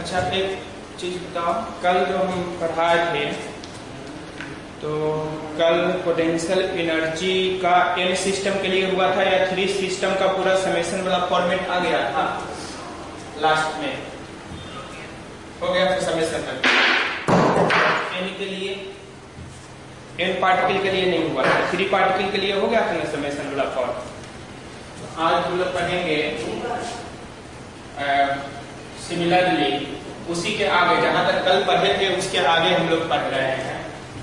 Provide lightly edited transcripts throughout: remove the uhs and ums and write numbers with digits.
अच्छा एक चीज बताओ, कल जो हम पढ़ाए थे तो कल पोटेंशियल एनर्जी का एन सिस्टम के लिए हुआ था या थ्री सिस्टम का पूरा समेशन वाला फॉर्मेट आ गया था लास्ट में, हो गया था समेशन तक। एन के लिए एन पार्टिकल के लिए नहीं हुआ था, थ्री पार्टिकल के लिए हो गया था ना समेशन वाला फॉर्म। आज हम लोग पढ़ेंगे सिमिलरली उसी के आगे, जहां तक कल पढ़े थे उसके आगे हम लोग पढ़ रहे हैं।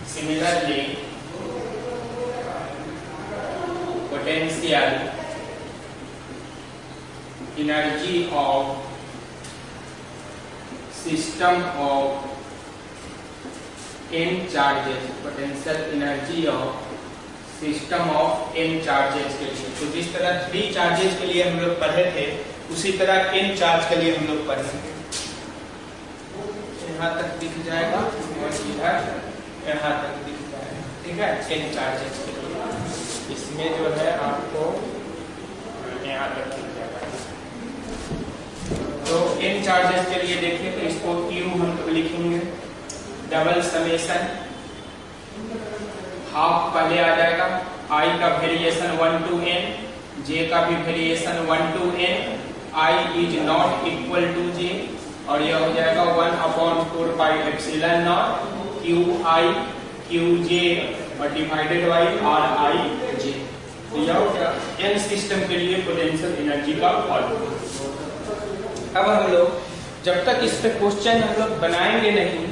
Similarly potential energy of system of n charges, potential energy of system of n charges के लिए। तो जिस तरह 3 चार्जेस के लिए हम लोग पढ़े थे उसी तरह n चार्ज के लिए हम लोग पढ़ेंगे। यहाँ तक दिख जाएगा और इधर यहाँ तक दिख जाएगा, ठीक है। n चार्जेस के लिए इसमें जो है आपको यहाँ तक दिख जाएगा। तो n चार्जेस के लिए देखिए तो इसको Q हम लोग लिखेंगे, डबल समेशन हाफ पहले आ जाएगा, I का वेरिएशन 1 to n, J का भी variation 1 to n, I is not equal to J, और यह हो जाएगा 1/4 pi epsilon nought QI QJ और डिवाइडेड बाई RIJ। तो यह हो गया n सिस्टम के लिए पोटेंशियल एनर्जी का फॉर्मूला। अब हम लोग जब तक इस पे क्वेश्चन हम लोग बनाएंगे नहीं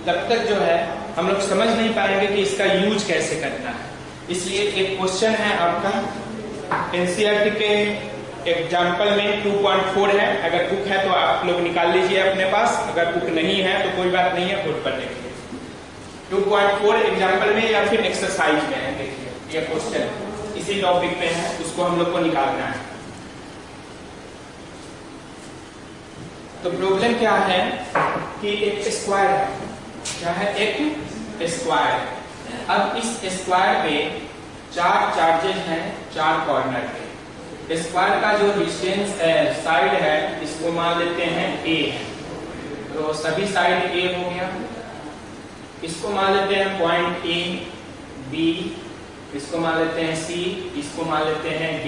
तब तक जो है हम लोग समझ नहीं पाएंगे कि इसका यूज कैसे करना है। इसलिए एक क्वेश्चन है आपका एनसीईआरटी के एग्जाम्पल में 2.4 है, अगर बुक है तो आप लोग निकाल लीजिए अपने पास, अगर बुक नहीं है तो कोई बात नहीं है, खुद पढ़ लीजिए। 2.4 एग्जाम्पल में या फिर एक्सरसाइज में है, देखिए ये क्वेश्चन इसी टॉपिक में है, उसको हम लोग को निकालना है। तो प्रॉब्लम क्या है कि एक स्क्वायर है, क्या है, एक स्क्वायर। अब इस स्क्वायर पे 4 चार्जेस हैं 4 कॉर्नर पे। स्क्वायर का जो डिस्टेंस साइड है इसको मान लेते हैं A है, तो सभी साइड A हो गया। इसको मान लेते हैं पॉइंट A, B, इसको मान लेते हैं C, इसको मान लेते हैं D।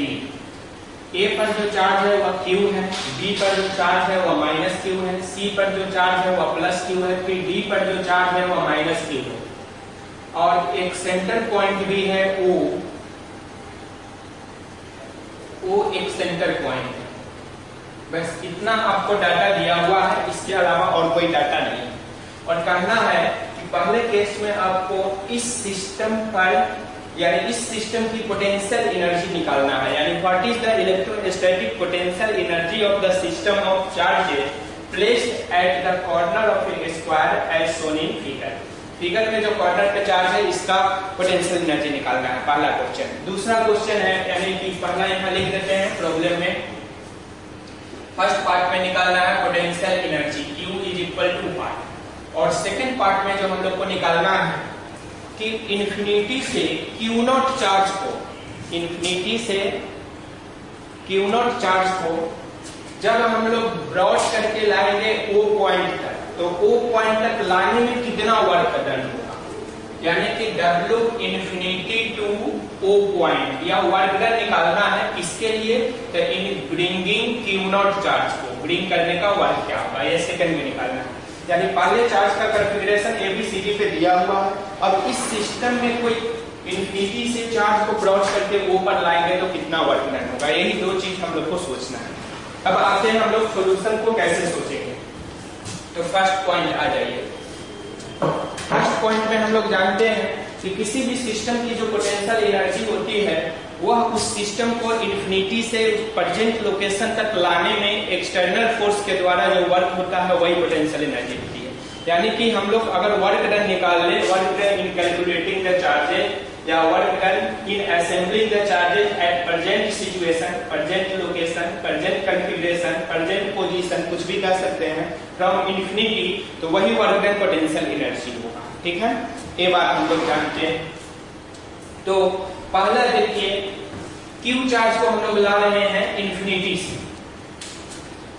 A पर जो चार्ज है वह Q है, B पर जो चार्ज है वह -Q है, C पर जो चार्ज है वह +Q है, फिर D पर जो चार्ज है वह -Q है, और एक सेंटर पॉइंट भी है O एक सेंटर पॉइंट है। बस इतना आपको डाटा दिया हुआ है, इसके अलावा और कोई डाटा नहीं। और कहना है कि पहले केस में आपको इस सिस्टम पर यानी इस सिस्टम की पोटेंशियल एनर्जी निकालना है, यानी what is the electrostatic potential energy of the system of charges placed at the corner of a square as shown in figure. Figure में जो कॉर्नर पे चार्ज है इसका पोटेंशियल एनर्जी निकालना है, पहला क्वेश्चन। दूसरा क्वेश्चन है, यानी कि पहला यहाँ लिख देते हैं प्रॉब्लम में, फर्स्ट पार्ट में निकालना है potential energy Q is equal to part, और सेकंड पार्ट में जो हम लोग को निकालना है कि इन्फिनिटी से Q0 चार्ज को, इन्फिनिटी से Q0 चार्ज को जब हम लोग ब्रॉड करके लाएंगे O पॉइंट तक, तो O पॉइंट तक लाने में कितना वर्क डन होगा, यानी कि W infinity to O point, या वर्क डन निकालना है। इसके लिए तो इन ब्रिंगिंग Q0 चार्ज को ब्रिंग करने का वर्क क्या होगा, ये सेकंड में निकालना है। यानी पहले चार्ज का कॉन्फ़िगरेशन ABCD पे दिया हुआ है, अब इस सिस्टम में कोई इन्फिनिटी से चार्ज को ब्रॉड करके O पर लाएंगे तो कितना वर्क डन होगा, यही 2 चीज हम लोग को सोचना है। अब आते हैं हम लोग सोल्यूशन को कैसे सोचेंगे। तो फर्स्ट पॉइंट आ जाइए। फर्स्ट पॉइंट में हम लोग जानते हैं कि किसी भी सिस्टम की जो पोटेंशियल एनर्जी होती है वह उस सिस्टम को इन्फिनिटी से प्रेजेंट लोकेशन तक लाने में एक्सटर्नल फोर्स के द्वारा जो वर्क होता है वही पोटेंशियल एनर्जी होती है। यानी कि हम लोग अगर वर्क डन निकाल ले, work done in calculating the charges या work done in assembling the charges at present situation, present location, present configuration, present position, कुछ भी कह सकते हैं, फ्रॉम इन्फिनिटी, तो वही वर्क डन पोटेंशियल एनर्जी होगा। ठीक है, ये बात हम लोग जानते हैं। तो पहला देखिए Q चार्ज को हम लोग ला रहे हैं इन्फिनिटी से,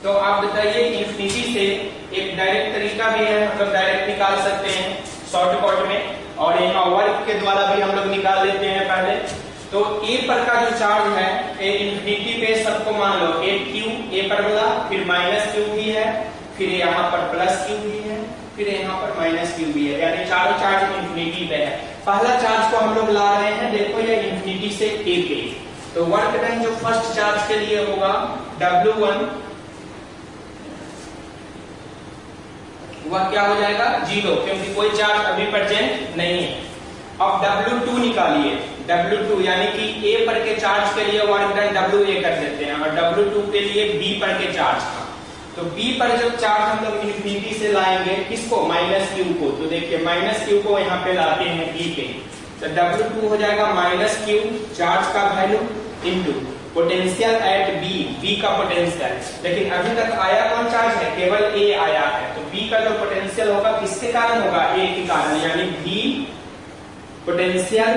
तो आप बताइए इंफिनिटी से एक डायरेक्ट तरीका भी है, मतलब डायरेक्ट निकाल सकते हैं शॉर्टकट में, और यहाँ वर्क के द्वारा भी हम लोग निकाल लेते हैं पहले। तो ए पर का जो चार्ज है, ए इंफिनिटी पे सबको मान लो ए क्यू, ए पर वाला, फिर माइनस क्यू भी है, फिर यहाँ पर प्लस क्यू भी है, फिर यहाँ पर माइनस क्यू भी है, यानी चारों चार्ज इंफिनिटी पे है। पहला चार्ज को हम लोग ला रहे हैं, देखो ये इंफिनिटी से ए पे, तो वर्क डन जो फर्स्ट चार्ज के लिए होगा W1 वह क्या हो जाएगा 0, क्योंकि कोई चार्ज अभी प्रेजेंट नहीं है। अब W2 निकालिए, W2 यानी कि A पर के चार्ज के लिए वर्क डन WA कर देते हैं, और W2 के लिए B पर के चार्ज का। तो B पर जब चार्ज हम लोग इंफिनिटी से लाएंगे किसको, माइनस क्यू को, तो देखिए माइनस क्यू को यहाँ पे लाते हैं B पे, तो W2 हो जाएगा माइनस क्यू चार्ज का value into potential at B का पोटेंशियल। लेकिन अभी तक आया कौन चार्ज है, केवल A आया है, तो B का जो पोटेंशियल होगा किसके कारण होगा, A के कारण, यानी B potential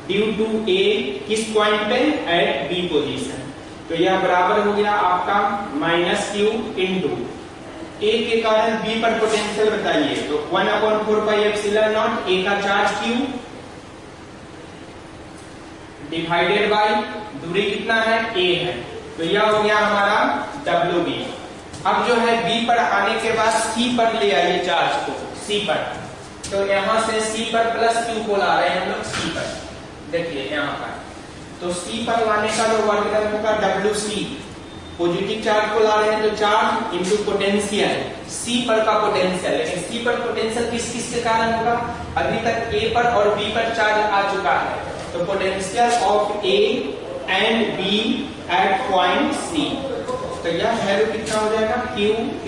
due to A किस पॉइंट पे, एट B पोजीशन। तो यह बराबर हो गया आपका माइनस क्यू इंटू A के कारण B पर पोटेंशियल बताइए, तो 1/4 पाई एप्सिलॉन नॉट A का चार्ज Q डिवाइडेड बाय दूरी कितना है, A है, तो यह हो गया हमारा WB। अब जो है B पर आने के बाद C पर ले आइए चार्ज को, C पर, तो यहाँ से C पर प्लस Q को ला रहे हैं हम लोग C पर, देखिए यहाँ पर, तो C पर लाने का जो वर्क डन होगा WC, पॉजिटिव चार्ज को ला रहे हैं तो चार्ज इंटू पोटेंशियल, C पर का पोटेंशियल, लेकिन C पर पोटेंशियल किस किस के कारण होगा, अभी तक A पर और B पर चार्ज आ चुका है, तो potential of A and B at point C, तो यह वैल्यू कितना हो जाएगा Q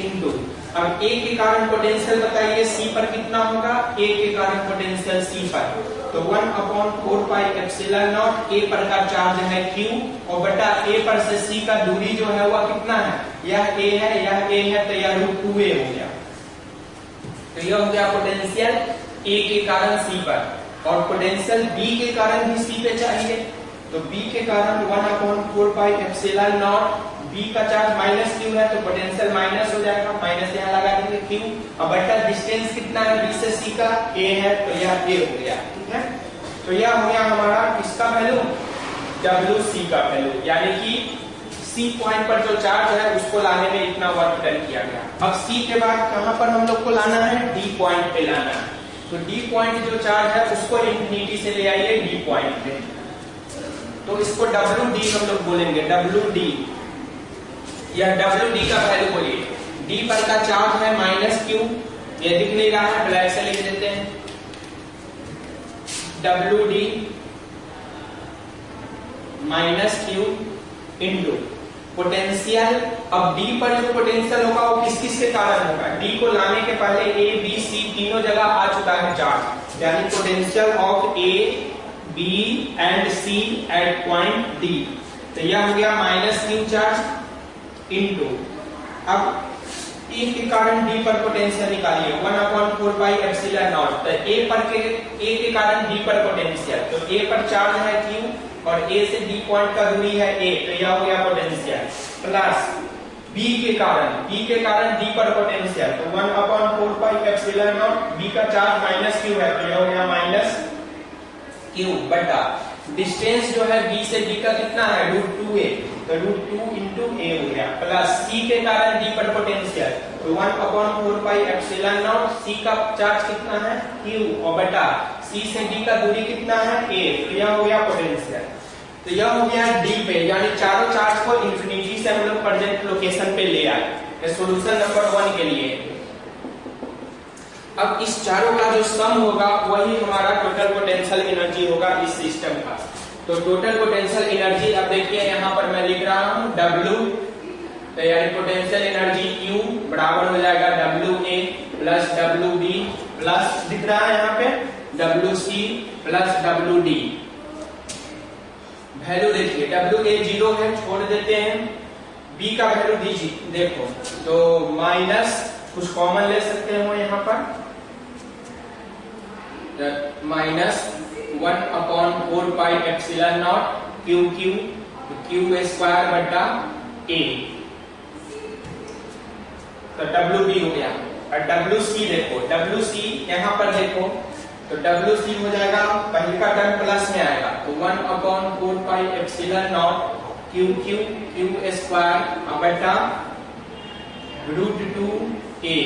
इंटू, अब A के कारण पोटेंशियल बताइए C पर कितना होगा, A के कारण पोटेंशियल C पर, तो 1/4 पाई एप्सिलॉन नॉट A पर का चार्ज है Q, और बटा A पर से C का दूरी जो है वह कितना है, यह A है, यह A है, तो यह √2A हो गया। तो यह हो गया पोटेंशियल A के कारण C पर, और पोटेंशियल B के कारण भी C पे चाहिए, तो B के कारण 1/4 पाई एप्सिलॉन नॉट, B का चार्ज माइनस Q है, तो पोटेंशियल माइनस हो जाएगा, माइनस यहाँ लगा देंगे Q, अब बटा डिस्टेंस कितना है B से C का, A है, तो यह A हो गया, ठीक है। तो यह हो गया हमारा किसका वैल्यू, WC का वैल्यू, यानी कि C पॉइंट पर जो चार्ज है उसको लाने में इतना वर्क डन किया गया। अब C के बाद कहां पर हम लोग को लाना है, D पॉइंट पे लाना है, तो D पॉइंट जो चार्ज है उसको इंफिनिटी से ले आइए D पॉइंट पे, तो इसको WD हम लोग बोलेंगे, WD, यह WD का वैल्यू बोलिए, D पर का चार्ज है माइनस Q, ये दिख नहीं रहा है, ब्लैक से लिख देते हैं, WD minus Q into potential. अब D पर जो पोटेंशियल होगा वो किस किस के कारण होगा, D को लाने के पहले A B C तीनों जगह आ चुका है चार्ज, यानी potential of A B and C at point D, तो यह हो गया माइनस Q चार्ज इंटू, अब A के कारण D पर पोटेंशियल निकालिए, 1/4 पाई एप्सिलॉन नॉट, तो A के कारण D पर पोटेंशियल, तो A पर चार्ज है Q और A से D पॉइंट का दूरी है A, तो यह हो गया पोटेंशियल, प्लस B के कारण D पर पोटेंशियल, तो 1/4 पाई एप्सिलॉन नॉट, B का चार्ज माइनस Q है, तो यह हो गया माइनस Q बटा डिस्टेंस जो है B से D का कितना है, √2A, तो √2 इंटू A हो गया, प्लस C के कारण D पर पोटेंशियल, तो 1/4 पाई एप्सिलॉन नॉट, C का चार्ज कितना है Q, और बटा C से D का दूरी कितना है A, तो यह हो गया पोटेंशियल। तो यह हो गया D पे, यानी चारों चार्ज को इंफिनिटी से हम लोग प्रेजेंट लोकेशन पे ले आए, सॉल्यूशन नंबर 1 के लिए। अब इस चारों का जो सम होगा वही हमारा टोटल पोटेंशियल एनर्जी होगा इस सिस्टम का। तो टोटल पोटेंशियल एनर्जी अब देखिए यहाँ पर मैं लिख रहा हूँ W, तो यानी पोटेंशियल एनर्जी Q बराबर हो जाएगा WA प्लस WB प्लस दिख रहा है यहाँ पे WC प्लस WD। वैल्यू देखिए WA 0 है, छोड़ देते हैं, B का वैल्यू दीजिए, देखो तो माइनस कुछ कॉमन ले सकते हो यहाँ पर, minus 1/4 pi epsilon naught Q Q Q² बटा A, तो WB हो गया। और WC देखो, WC यहाँ पर देखो तो WC हो जाएगा, पहले का टर्म प्लस में आएगा तो 1/4 pi epsilon naught Q square बटा √2a।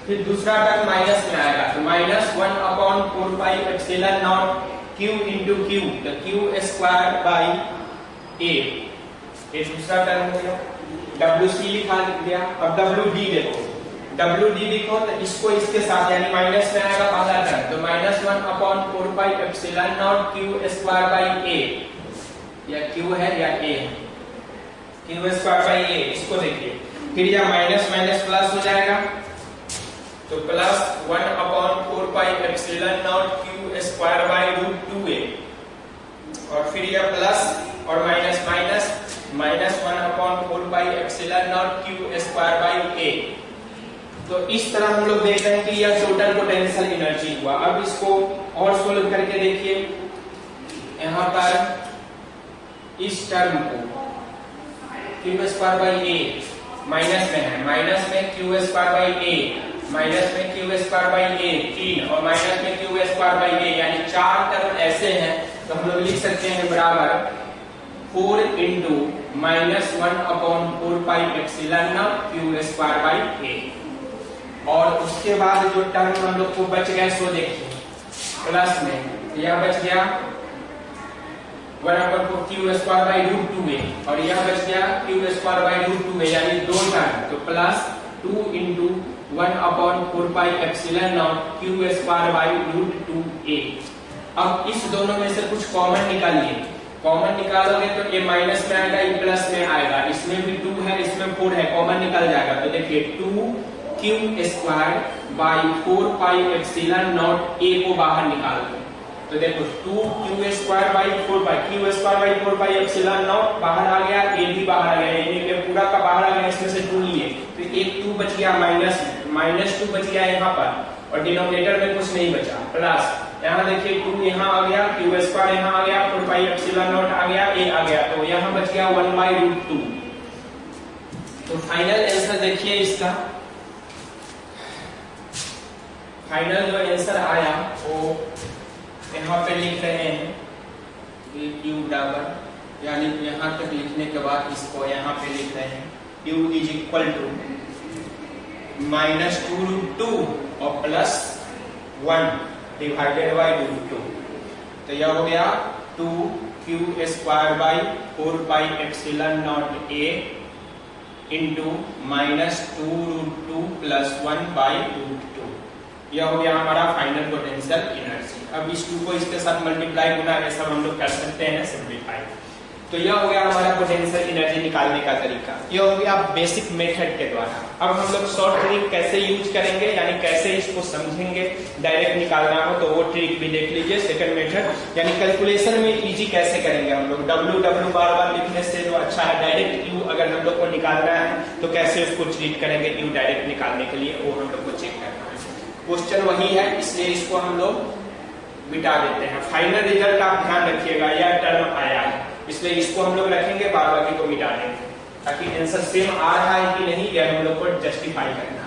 फिर दूसरा टर्म माइनस में आएगा तो -1/4 pi epsilon naught Q into Q, तो Q स्क्वायर बाई a। ये दूसरा टर्म हो गया। WC लिखा दिया। अब WD देखो, WD लिखो तो इसको इसके साथ यानी माइनस में आएगा पहला टर्म, तो -1/4 pi epsilon naught Q square by a, या Q है या a है, Q स्क्वायर बाई a। इसको देखिए, फिर यह माइनस माइनस प्लस हो जाएगा तो plus 1/4 pi epsilon naught Q square by √2a, और फिर यह प्लस और minus minus -1/4 pi epsilon naught Q square by a। तो इस तरह हम लोग देख रहे हैं कि यह टोटल पोटेंशियल एनर्जी हुआ। अब इसको और सोल्व करके देखिए, यहाँ पर इस टर्म को Q square by a minus में है, माइनस में Q square by a, minus में Q स्क्वायर बाई a 3, और माइनस में Q स्क्वायर बाई a, यानी 4 टर्म ऐसे हैं तो हम लोग लिख सकते हैं बराबर 4 into -1/4 pi epsilon naught Q square by a। और उसके बाद जो टर्म हम लोग को बच गया सो देखिए प्लस में, यह बच गया 1/4 Q स्क्वायर बाई √2a, और यह बच गया Q स्क्वायर बाई √2a, यानी दो टर्म, तो plus 2 into 1/4 pi epsilon naught Q square by √2a। अब इस दोनों में से कुछ कॉमन निकालिए, कॉमन निकालोगे तो ये माइनस में आएगा, ये प्लस में आएगा, इसमें भी 2 है इसमें 4 है, कॉमन निकल जाएगा। तो देखिए 2Q square by 4 pi epsilon not a को बाहर निकाल दो, तो देखो 2Q square by 4 pi, Q square by 4 pi epsilon not बाहर आ गया, a भी बाहर आ गया, यानी कि पूरा का बाहर आ गया, इसमें से 2 लिए तो एक 2 बच गया, -2 बच गया यहाँ पर, और डिनोमिनेटर में कुछ नहीं बचा, प्लस यहाँ देखिए 2 यहाँ आ गया, Q स्क्वायर यहाँ आ गया, 4 पाई एप्सिलॉन नॉट आ गया, a आ गया, तो यहाँ बच गया 1/√2। तो फाइनल आंसर देखिए इसका, फाइनल जो आंसर आया वो यहाँ पे लिख रहे हैं Q बराबर, यानी यहाँ तक लिखने के बाद इसको यहाँ पे लिख रहे हैं Q इज इक्वल टू -2√2 और +1 डिवाइडेड बाई √2, तो यह हो गया 2Q square by 4 pi epsilon not a into -2√2 + 1 by √2। यह हो गया हमारा फाइनल पोटेंशियल एनर्जी। अब इस 2 को इसके साथ मल्टीप्लाई गुना ये सब हम लोग कर सकते हैं सिंप्लीफाई। तो यह हो गया हमारा पोटेंशियल एनर्जी निकालने का तरीका, यह हो गया बेसिक मेथड के द्वारा। अब हम लोग शॉर्ट ट्रिक कैसे यूज करेंगे, यानी कैसे इसको समझेंगे, डायरेक्ट निकालना हो तो वो ट्रिक भी देख लीजिए। सेकंड मेथड यानी कैलकुलेशन में इजी कैसे करेंगे हम लोग, W बार बार लिखने से जो अच्छा है, डायरेक्ट U अगर हम लोग को निकालना है तो कैसे उसको ट्रीट करेंगे, U डायरेक्ट निकालने के लिए वो हम लोग को चेक करना है। क्वेश्चन वही है इसलिए इसको हम लोग मिटा देते हैं। फाइनल रिजल्ट आप ध्यान रखिएगा, यह टर्म आया है इसलिए इसको हम लोग रखेंगे, बाकी को मिटा देंगे ताकि आंसर सेम आ रहा है कि नहीं यह हम लोग को जस्टिफाई करना है।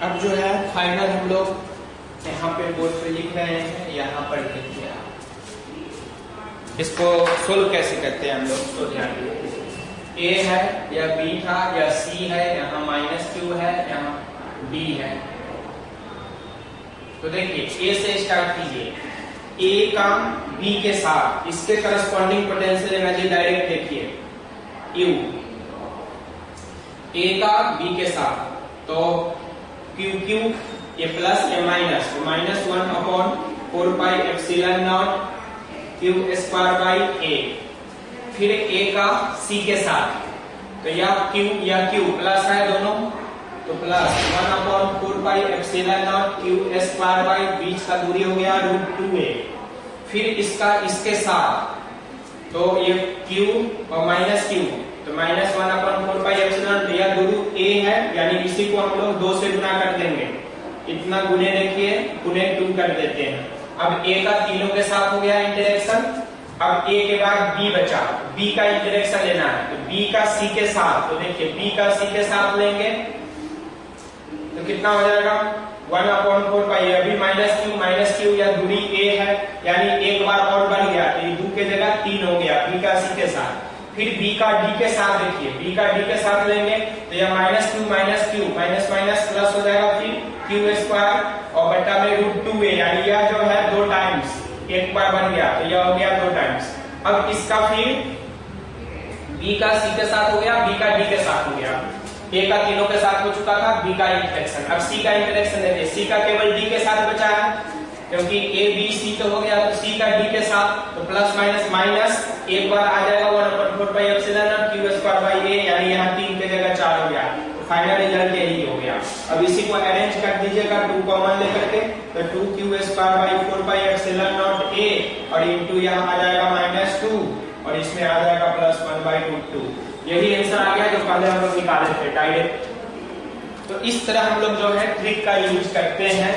अब जो है फाइनल हम लोग यहाँ पे बोर्ड पे लिख रहे हैं, यहाँ पर लिखिए इसको सोल्व कैसे करते हैं हम लोग, तो ध्यान दीजिए। A है या B था या C है, यहाँ -Q है, यहाँ B है। तो देखिए A से स्टार्ट कीजिए, A का B के साथ इसके करस्पॉन्डिंग पोटेंशियल एनर्जी डायरेक्ट देखिए U, A का B के साथ, तो QQ ये प्लस ये माइनस, तो -1/4 pi epsilon naught Q square by a, फिर A का C के साथ, तो यह Q या Q प्लस है दोनों, तो plus 1/4 pi epsilon naught Q square by बीच का दूरी हो गया √2a, फिर इसका इसके साथ, तो ये q और माइनस q, तो माइनस 1/4π यह दूरी a है, यानी इसी को हम लोग 2 से गुना कर देंगे। इतना गुने देखिए, गुने 2 कर देते हैं। अब a का तीनों के साथ हो गया इंटरेक्शन। अब a के बाद b बचा, b का इंटरेक्शन लेना है, तो b का c के साथ, तो देखिए b का c के साथ लेंगे तो कितना हो जाएगा 1/4π, अभी माइनस q या दूरी a है, यानी एक बार और बढ़ गया, तो ये 2 के जगह 3 हो गया b का c के साथ। फिर b का d के साथ, देखिए b का d के साथ लेंगे तो यह -2 -q माइनस माइनस प्लस हो जाएगा, फिर q² और बट्टा में √2a, यानी यह जो है 2 टाइम्स, एक बार बन गया तो यह हो गया 2 टाइम्स। अब इसका फिर b का c के साथ हो गया, b का d के साथ हो गया, a का तीनों के साथ हो चुका था, b का इंटरेक्शन। अब c का इंटरेक्शन देखिए, c का केवल d के साथ बचा है, क्योंकि a b c तो हो गया, तो c का d के साथ, तो प्लस माइनस माइनस एक बार आ जाएगा 1/4π q²/a, यानी यहाँ 3 के जगह 4 हो गया, तो फाइनल रिजल्ट यही हो गया। अब इसी को अरेंज कर दीजिएगा 2 कॉमन लेकर के, तो 2q²/4πε0a और इंटू यहाँ आ जाएगा -2 और इसमें आ जाएगा +1/√2। यही आंसर आ गया जो पहले हम लोग निकाले थे डायरेक्ट। तो इस तरह हम लोग जो है ट्रिक का यूज करते हैं।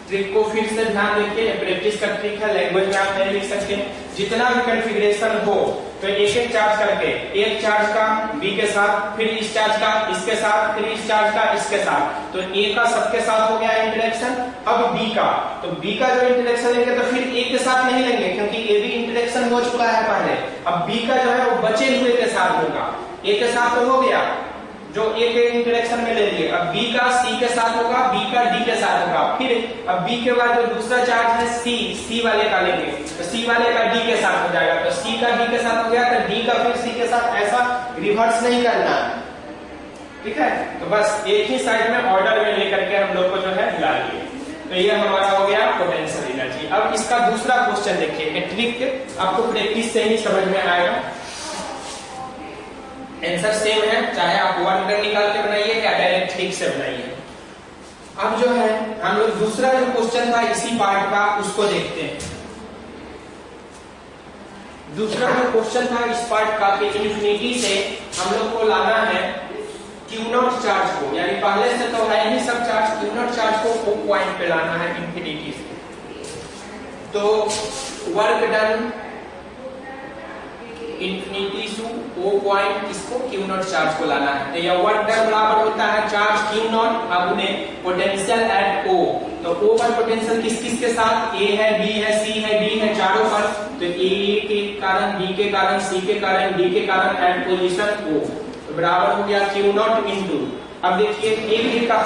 ट्रिक को फिर से ध्यान देखिए, प्रैक्टिस का ट्रिक है, लैंग्वेज में आप नहीं लिख सकते। जितना भी कॉन्फ़िगरेशन हो तो एक एक चार्ज करके, एक चार्ज का b के साथ, फिर इस चार्ज का इसके साथ, फिर इस चार्ज का इसके साथ, तो a का सबके साथ हो गया इंटरेक्शन। अब b का, तो b का जो इंटरेक्शन लेंगे तो फिर a के साथ नहीं लेंगे, क्योंकि a भी इंटरेक्शन हो चुका है पहले। अब b का जो है वो बचे हुए के साथ होगा, a के साथ तो हो गया जो a के इंटरेक्शन में ले लिए, अब b का c के साथ होगा, b का d के साथ होगा, फिर अब b के बाद जो दूसरा चार्ज है c वाले का लेंगे, तो c वाले का d के साथ हो जाएगा, तो c का d के साथ हो गया, तो d का फिर c के साथ, ऐसा रिवर्स नहीं करना, ठीक है। तो बस एक ही साइड में ऑर्डर में लेकर के हम लोग को जो है मिला लिए। तो ये हमारा हो गया पोटेंशियल एनर्जी। अब इसका दूसरा क्वेश्चन देखिए, ट्रिक आपको प्रैक्टिस से ही समझ में आएगा। आंसर सेम है, चाहे आप वर्क डन निकाल के बनाइए या डायरेक्ट ट्रिक से बनाइए। अब जो है हम लोग दूसरा जो क्वेश्चन था इसी पार्ट का, उसको देखते हैं। दूसरा जो क्वेश्चन था इस पार्ट का कि इन्फिनिटी से हम लोग को लाना है Q0 चार्ज को, यानी पहले से तो है ही सब चार्ज, Q0 चार्ज को O पॉइंट पे लाना है इन्फिनिटी से। तो work done infinity to O point, इसको Q0 चार्ज को लाना है। तो यह वर्क डन बराबर होता है चार्ज Q0 अपने पोटेंशियल एट O। तो O पर पोटेंशियल किस किस के साथ, A है, B है, C है, D है, चारों पर। तो A के कारण, B के कारण, C के कारण, D के कारण एट पोजीशन O, तो बराबर हो गया Q0 इंटू। अब देखिए A का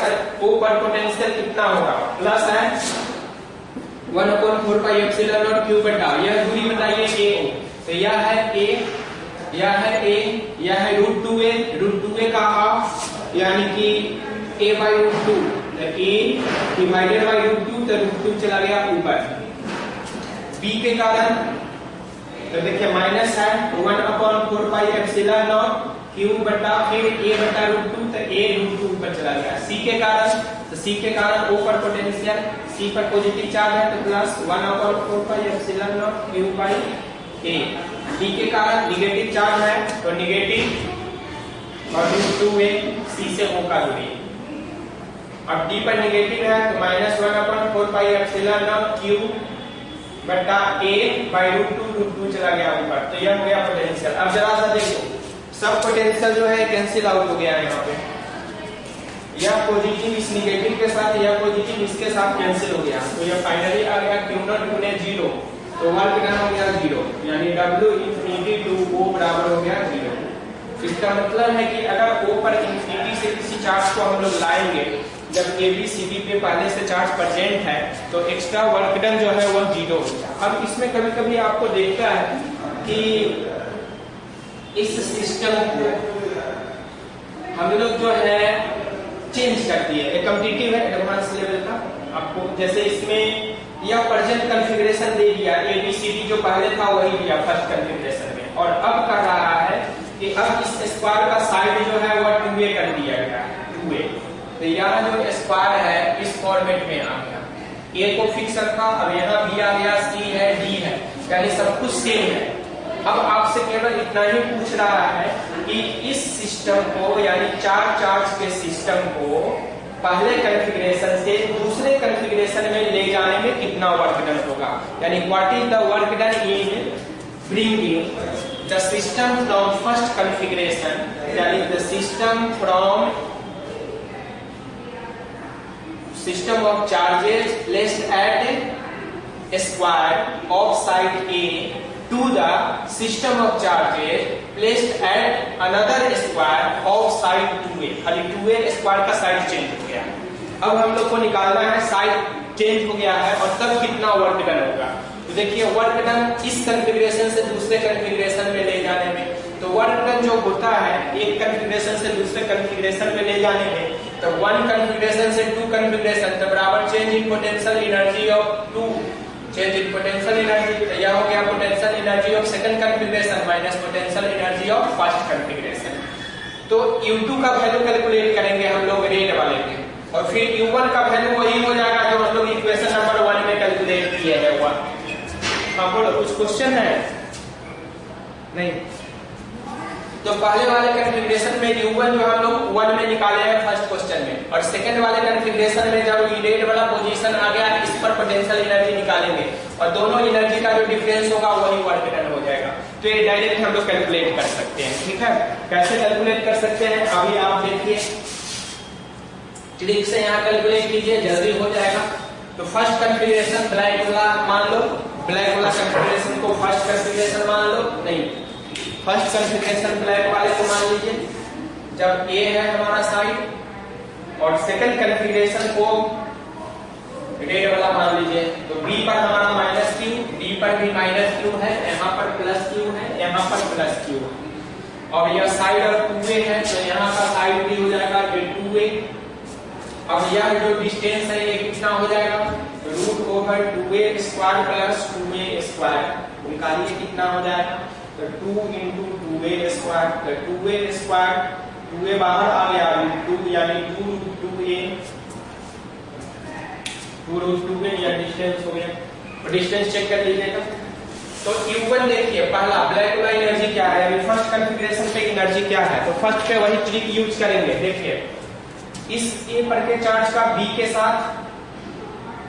O पर पोटेंशियल कितना होगा, प्लस है 1/4πε0 q बटा, यह दूरी बताइए AO, तो यह है A, यह है A, यह है √2a का हाफ, यानी कि a/√2, तो A डिवाइडेड बाय √2, तो √2 चला गया ऊपर। B के कारण तो देखिए माइनस है 1/4πε0 q बटा, फिर a/√2, तो a√2 ऊपर चला गया। C के कारण, तो C के कारण O पर पोटेंशियल, C पर पॉजिटिव चार्ज है, तो प्लस 1/4πε0 q/a। D के कारण निगेटिव चार्ज है, तो निगेटिव और √2a, C से O का दूरी। अब D पर निगेटिव है तो माइनस 1/4πε0 q बटा a/√2 चला गया ऊपर, तो यह हो गया पोटेंशियल। अब जरा सा देखो, सब पोटेंशियल जो है कैंसिल आउट हो गया है यहाँ पे, यह पॉजिटिव इस निगेटिव के साथ, यह पॉजिटिव इसके साथ कैंसिल हो गया, तो यह फाइनली आ गया Q0 गुने 0, तो वर्क डन हो गया 0, यानी W इन्फिनिटी टू O बराबर हो गया 0। इसका मतलब है कि अगर O पर इन्फिनिटी से किसी चार्ज को हम लोग लाएंगे, जब ABCD पे पहले से चार्ज प्रेजेंट है, तो एक्स्ट्रा वर्क डन जो है वो 0 होगा। अब इसमें कभी कभी आपको देखता है कि इस सिस्टम को हम लोग जो है चेंज कर दिए, कॉम्पिटिटिव है एडवांस लेवल का। आपको जैसे इसमें यह प्रेजेंट कॉन्फ़िगरेशन दे दिया, ABCD जो पहले था वही दिया फर्स्ट कॉन्फ़िगरेशन में, और अब कर रहा है कि अब इस स्क्वायर का साइड जो है वह 2a कर दिया गया है, 2a। तो यहाँ जो स्क्वायर है इस फॉर्मेट में आ गया, ए को फिक्स रखा, अब यहाँ बी आ गया, सी है, डी है, यानी सब कुछ सेम है। अब आपसे केवल इतना ही पूछ रहा है कि इस सिस्टम को यानी 4 चार्ज के सिस्टम को पहले कॉन्फ़िगरेशन से दूसरे कॉन्फ़िगरेशन में ले जाने में कितना वर्क डन होगा, यानी what is the work done in bringing the system from first configuration, यानी the system from system of charges placed at a square of side A to the system of charges placed at another square of side 2A। खाली 2A square का side change हो गया। अब हम लोग को निकालना है साइड चेंज हो गया है और तब कितना वर्क डन होगा। तो देखिए वर्क डन इस कॉन्फ़िगरेशन से दूसरे कॉन्फ़िगरेशन में ले जाने में, तो वर्क डन जो होता है एक कॉन्फ़िगरेशन से दूसरे कॉन्फ़िगरेशन में ले जाने में, तो 1 कॉन्फ़िगरेशन से 2 कॉन्फ़िगरेशन तो बराबर change in potential energy of 2, change in potential energy, यह हो गया potential energy of second configuration minus potential energy of first configuration. तो U2 का वैल्यू कैलकुलेट करेंगे हम लोग रेड वाले के, और फिर U1 का वैल्यू वही हो जाएगा जो हम लोग इक्वेशन नंबर 1 में कैलकुलेट किए हैं। हाँ बोलो, कुछ क्वेश्चन है? नहीं। तो पहले वाले कॉन्फ़िगरेशन में U1 जो हम लोग 1 में निकाले हैं फर्स्ट क्वेश्चन में, और सेकंड वाले कॉन्फ़िगरेशन में जब रेड वाला पोजीशन आ गया इस पर पोटेंशियल एनर्जी निकालेंगे और दोनों एनर्जी का जो डिफरेंस होगा वही वर्क डन हो जाएगा। तो ये डायरेक्ट हम लोग कैलकुलेट कर सकते हैं। ठीक है, कैसे कैलकुलेट कर सकते हैं अभी आप देखिए, ट्रिक से यहाँ कैलकुलेट कीजिए, जल्दी हो जाएगा। तो फर्स्ट कॉन्फ़िगरेशन ब्लैक वाला मान लो, ब्लैक वाला कॉन्फ़िगरेशन को फर्स्ट कॉन्फ़िगरेशन मान लो, नहीं फर्स्ट कॉन्फ़िगरेशन ब्लैक वाले को मान लीजिए जब A है हमारा साइड, और सेकंड कॉन्फ़िगरेशन को रेड वाला मान लीजिए। तो B पर हमारा -Q, D पर भी -Q है, यहाँ पर +Q है, यहाँ पर +Q है, और यह साइड और 2A है तो यहाँ का साइड भी हो जाएगा ये 2A। अब यह जो डिस्टेंस है ये कितना हो जाएगा, √2A² + 2A स्क्वायर, निकालिए कितना हो जाएगा, तो 2 × 2A स्क्वायर, तो 2A स्क्वायर, 2A बाहर आ गया, 2 यानी 2√2A, 2√2A या डिस्टेंस हो गया। डिस्टेंस चेक कर लीजिएगा। तो U1 देखिए पहला ब्लैक वाला एनर्जी क्या है, यानी फर्स्ट कॉन्फ़िगरेशन पे एनर्जी क्या है, तो फर्स्ट पे वही ट्रिक यूज करेंगे। देखिए इस A पर के चार्ज का B के साथ,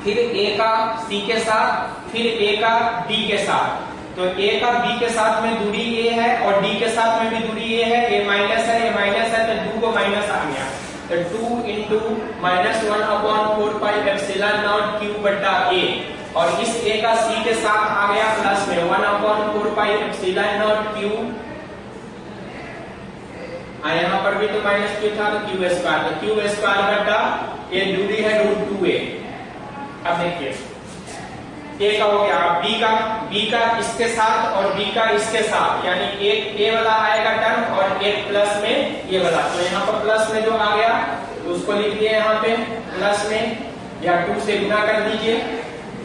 फिर A का C के साथ, फिर A का D के साथ, तो A का B के साथ में दूरी A है और D के साथ में भी दूरी A है, A माइनस है, A माइनस है, तो 2 को माइनस आ गया, तो 2 × -1/4πε0Q/A, और इस A का C के साथ आ गया प्लस में 1/4πε0Q, यहाँ पर भी तो -Q था, तो Q², तो Q² ये दूरी है √2A। अब देखिए A का हो गया, B का इसके साथ और B का इसके साथ, यानी एक A वाला आएगा टर्म और एक प्लस में ये वाला, तो यहाँ पर प्लस में जो आ गया तो उसको लिख दिए यहाँ पे प्लस में, या 2 से गुना कर दीजिए,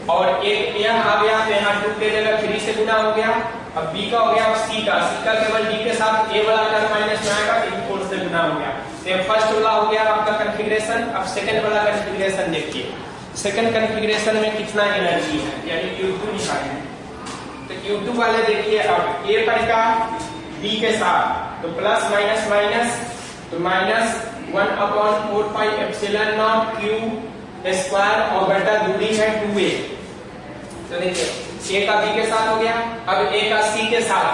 और एक यहाँ आ गया तो यहाँ 2 के जगह 3 से गुना हो गया। अब B का हो गया, अब C का केवल D के साथ A वाला टर्म माइनस में आएगा तो 4 से गुना हो गया। तो फर्स्ट वाला हो गया आपका कॉन्फ़िगरेशन। अब सेकंड वाला कॉन्फ़िगरेशन देखिए, सेकंड कॉन्फ़िगरेशन में कितना एनर्जी है, यानी Q2 निकालेंगे। तो Q2 वाले देखिए, अब A पर का B के साथ तो प्लस माइनस माइनस, तो -1/4πε0Q² और बटा दूरी है 2A। तो देखिए A का B के साथ हो गया, अब A का C के साथ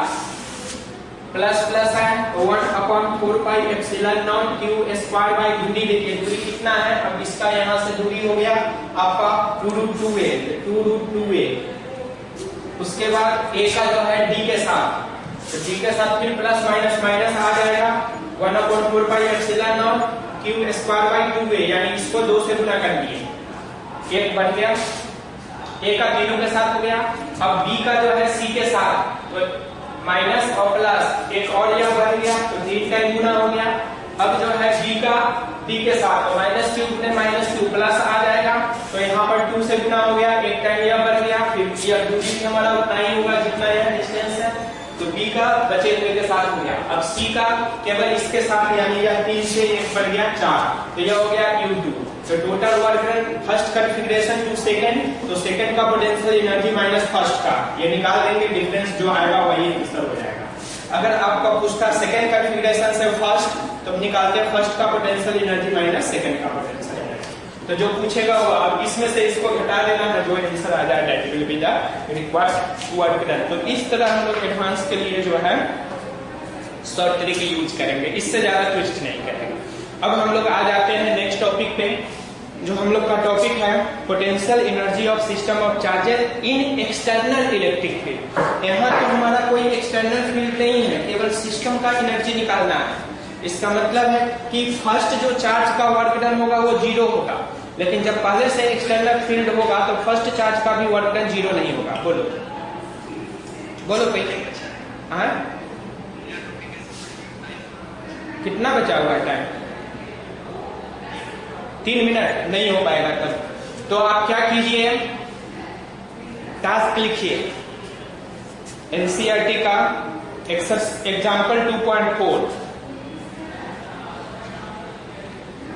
प्लस प्लस है, 1/4πε0Q² दूरी, देखिए दूरी कितना है, अब इसका यहाँ से दूरी हो गया आपका 2√2A। उसके बाद A का जो है D के साथ, तो D के साथ फिर प्लस माइनस माइनस आ जाएगा, 1/4πε0Q²/2A, यानी इसको 2 से गुना कर दिए, एक बढ़ गया। A का तीनों के साथ हो गया। अब B का जो है C के साथ, तो माइनस और प्लस एक और यह बढ़ गया, तो 3 का गुना हो गया। अब जो है B का D के साथ, तो -Q प्लस आ जाएगा, तो यहाँ पर 2 से गुना हो गया, एक टाइम यह बढ़ गया, फिर यह दूरी भी हमारा उतना ही होगा जितना यह डिस्टेंस है, तो B का बचे हुए के साथ हो गया। अब C का केवल इसके साथ, यानी यह 3 से 1 बढ़ गया 4, तो यह हो गया Q2। तो total work done first configuration to second, तो सेकंड का पोटेंशियल एनर्जी माइनस फर्स्ट का, ये निकाल देंगे, डिफरेंस जो आएगा वही आंसर हो जाएगा। अगर आपका पूछता सेकंड कॉन्फ़िगरेशन से फर्स्ट, तो निकालते हैं फर्स्ट का पोटेंशियल एनर्जी माइनस सेकंड का पोटेंशियल एनर्जी। तो जो पूछेगा वो अब इसमें से इसको घटा देना है, जो आंसर आ जाए that will be the required work done. तो इस तरह हम लोग एडवांस के लिए जो है शॉर्ट तरीके यूज करेंगे, इससे ज्यादा ट्विस्ट नहीं करेंगे। अब हम लोग आ जाते हैं नेक्स्ट टॉपिक पे, जो हम लोग का टॉपिक है potential energy of system of charges in external electric field. यहाँ तो हमारा कोई एक्सटर्नल फील्ड नहीं है, केवल सिस्टम का एनर्जी निकालना है। इसका मतलब है कि फर्स्ट जो चार्ज का वर्क डन होगा वो जीरो होगा, लेकिन जब पहले से एक्सटर्नल फील्ड होगा तो फर्स्ट चार्ज का भी वर्क डन जीरो नहीं होगा। बोलो बोलो भाई, हाँ कितना बचा हुआ है टाइम? 3 मिनट नहीं हो पाएगा तब। तो आप क्या कीजिए, टास्क लिखिए एनसीईआरटी का एग्जाम्पल 2.4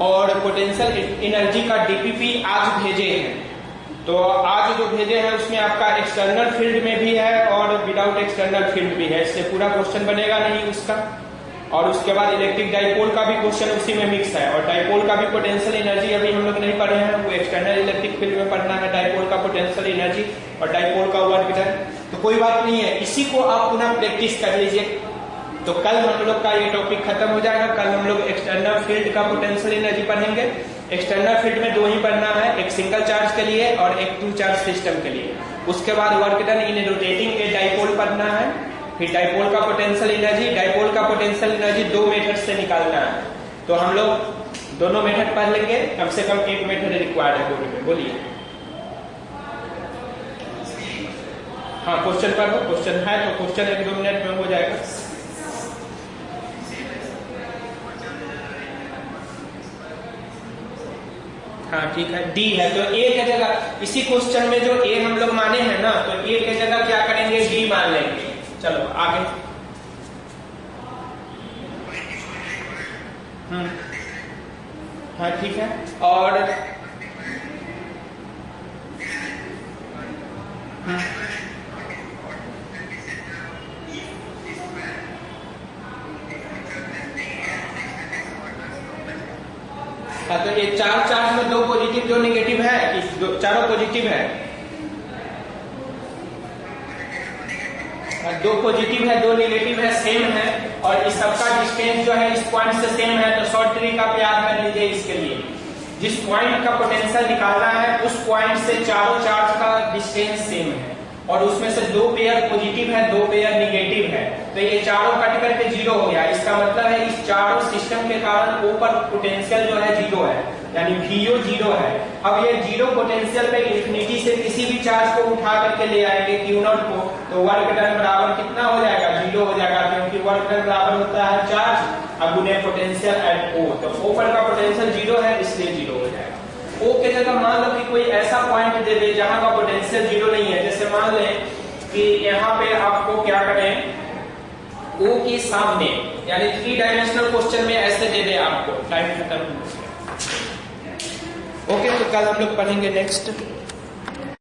और पोटेंशियल एनर्जी का डीपीपी आज भेजे हैं। तो आज जो भेजे हैं उसमें आपका एक्सटर्नल फील्ड में भी है और विदाउट एक्सटर्नल फील्ड भी है, इससे पूरा क्वेश्चन बनेगा नहीं उसका। और उसके बाद इलेक्ट्रिक डाइपोल का भी क्वेश्चन उसी में मिक्स है, और डाइपोल का भी पोटेंशियल एनर्जी अभी हम लोग नहीं पढ़े हैं, वो एक्सटर्नल इलेक्ट्रिक फील्ड में पढ़ना है, डाइपोल का पोटेंशियल एनर्जी और डाइपोल का वर्क डन। तो कोई बात नहीं है, इसी को आप पुनः प्रैक्टिस कर लीजिए। तो कल हम लोग का ये टॉपिक खत्म हो जाएगा। कल हम लोग एक्सटर्नल फील्ड का पोटेंशियल एनर्जी पढ़ेंगे। एक्सटर्नल फील्ड में 2 ही पढ़ना है, एक सिंगल चार्ज के लिए और एक 2 चार्ज सिस्टम के लिए। उसके बाद work done in rotating a dipole पढ़ना है, फिर डाइपोल का पोटेंशियल एनर्जी, डाइपोल का पोटेंशियल एनर्जी 2 मेथड से निकालना है। तो हम लोग दोनों मेथड पढ़ लेंगे, कम से कम एक मेथड रिक्वायर्ड है बोर्ड में। बोलिए हाँ, क्वेश्चन पढ़ो, क्वेश्चन है तो क्वेश्चन 1-2 मिनट में हो जाएगा। हाँ ठीक है, डी है तो ए की जगह, इसी क्वेश्चन में जो ए हम लोग माने हैं ना, तो ए की जगह क्या करेंगे, डी मान लेंगे। चलो आगे। हाँ ठीक है, और हाँ तो ये 4 चार्ज में 2 पॉजिटिव 2 नेगेटिव है कि चारों पॉजिटिव है? 2 पॉजिटिव है 2 नेगेटिव है, सेम है, और इस सबका डिस्टेंस जो है इस पॉइंट से सेम है। तो शॉर्ट तरीका पे याद कर लीजिए इसके लिए, जिस पॉइंट का पोटेंशियल निकालना है उस पॉइंट से चारों चार्ज का डिस्टेंस सेम है, और उसमें से 2 पेयर पॉजिटिव है 2 पेयर निगेटिव है। तो ये चारों कट करके 0 हो गया। इसका मतलब है इस चारों सिस्टम के कारण ऊपर पोटेंशियल जो है 0 है, यानी VO 0 है। अब ये 0 पोटेंशियल पे इंफिनिटी से किसी भी चार्ज को उठा करके ले आएंगे Q0 को, तो वर्क डन बराबर कितना हो जाएगा, 0 हो जाएगा, क्योंकि वर्क डन बराबर होता है चार्ज अब गुने पोटेंशियल एट O। तो O पर का पोटेंशियल 0 है, इसलिए 0 हो जाएगा। O के जगह मान लो कि कोई ऐसा पॉइंट दे दे जहां का पोटेंशियल 0 नहीं है। जैसे मान लें कि यहाँ पे आपको क्या करें, O के सामने, यानी 3 डायमेंशनल क्वेश्चन में ऐसे दे दे आपको, टाइम खत्म। ओके, तो कल हम लोग पढ़ेंगे नेक्स्ट।